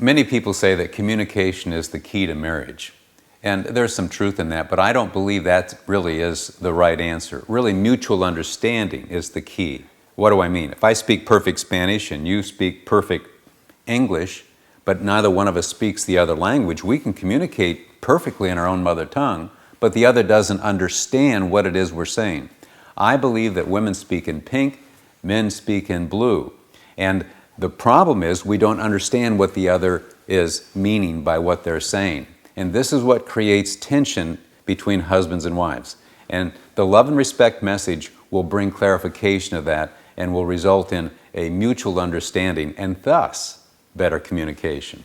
Many people say that communication is the key to marriage. And there's some truth in that, but I don't believe that really is the right answer. Really, mutual understanding is the key. What do I mean? If I speak perfect Spanish and you speak perfect English, but neither one of us speaks the other language, we can communicate perfectly in our own mother tongue, but the other doesn't understand what it is we're saying. I believe that women speak in pink, men speak in blue. And the problem is we don't understand what the other is meaning by what they're saying. And this is what creates tension between husbands and wives. And the love and respect message will bring clarification of that and will result in a mutual understanding and thus better communication.